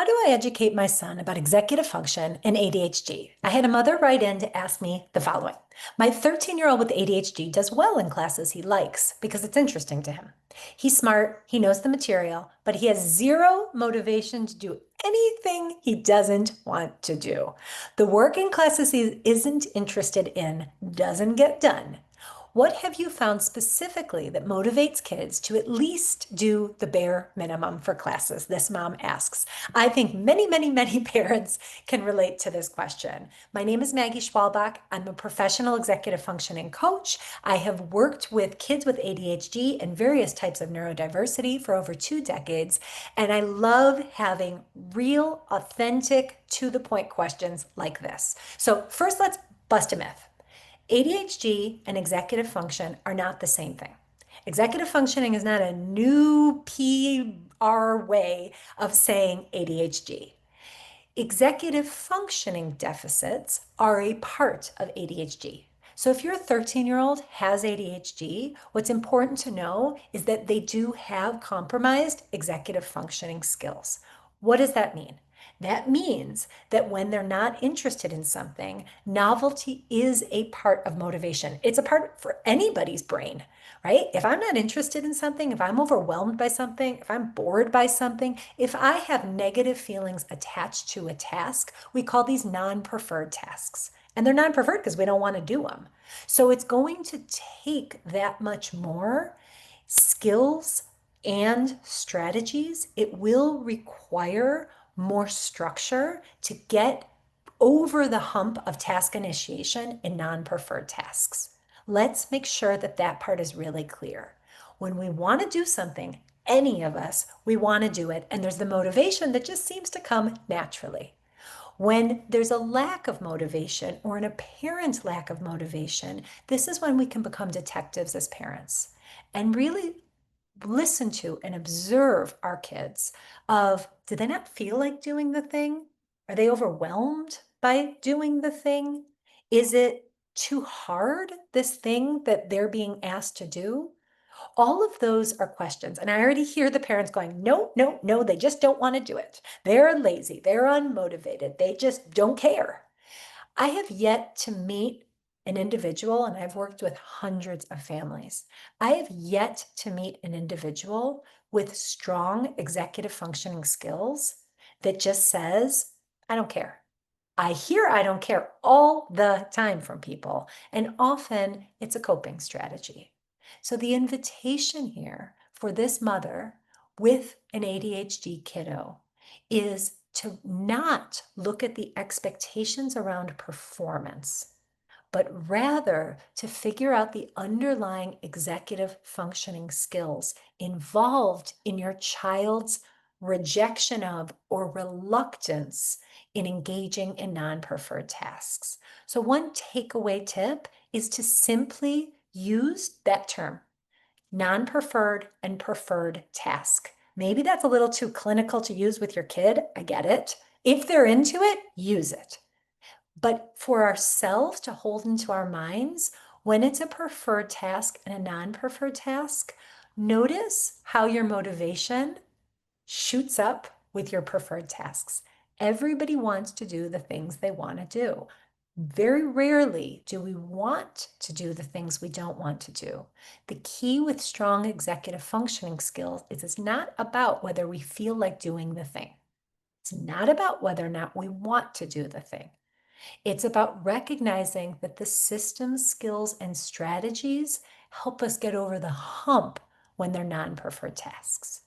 How do I educate my son about executive function and ADHD? I had a mother write in to ask me the following. My 13-year-old with ADHD does well in classes he likes because it's interesting to him. He's smart, he knows the material, but he has zero motivation to do anything he doesn't want to do. The work in classes he isn't interested in doesn't get done. What have you found specifically that motivates kids to at least do the bare minimum for classes? This mom asks. I think many parents can relate to this question. My name is Maggie Schwalbach. I'm a professional executive functioning coach. I have worked with kids with ADHD and various types of neurodiversity for over 2 decades, and I love having real, authentic, to the point questions like this. So first, let's bust a myth. ADHD and executive function are not the same thing. Executive functioning is not a new PR way of saying ADHD. Executive functioning deficits are a part of ADHD. So if your 13-year-old has ADHD, what's important to know is that they do have compromised executive functioning skills. What does that mean? That means that when they're not interested in something, novelty is a part of motivation. It's a part for anybody's brain, right? If I'm not interested in something, if I'm overwhelmed by something, if I'm bored by something, if I have negative feelings attached to a task, we call these non-preferred tasks. And they're non-preferred because we don't want to do them. So it's going to take that much more skills and strategies. It will require more structure to get over the hump of task initiation in non-preferred tasks. Let's make sure that that part is really clear. When we want to do something, any of us, we want to do it, and there's the motivation that just seems to come naturally. When there's a lack of motivation or an apparent lack of motivation, this is when we can become detectives as parents and really listen to and observe our kids of, do they not feel like doing the thing? Are they overwhelmed by doing the thing? Is it too hard, this thing that they're being asked to do? All of those are questions. And I already hear the parents going, no, no, no, they just don't want to do it. They're lazy. They're unmotivated. They just don't care. I have yet to meet an individual, and I've worked with hundreds of families. I have yet to meet an individual with strong executive functioning skills that just says, I don't care. I hear I don't care all the time from people, and often it's a coping strategy. So the invitation here for this mother with an ADHD kiddo is to not look at the expectations around performance, but rather to figure out the underlying executive functioning skills involved in your child's rejection of or reluctance in engaging in non-preferred tasks. So one takeaway tip is to simply use that term, non-preferred and preferred task. Maybe that's a little too clinical to use with your kid. I get it. If they're into it, use it. But for ourselves to hold into our minds, when it's a preferred task and a non-preferred task, notice how your motivation shoots up with your preferred tasks. Everybody wants to do the things they want to do. Very rarely do we want to do the things we don't want to do. The key with strong executive functioning skills is it's not about whether we feel like doing the thing. It's not about whether or not we want to do the thing. It's about recognizing that the system skills and strategies help us get over the hump when they're non-preferred tasks.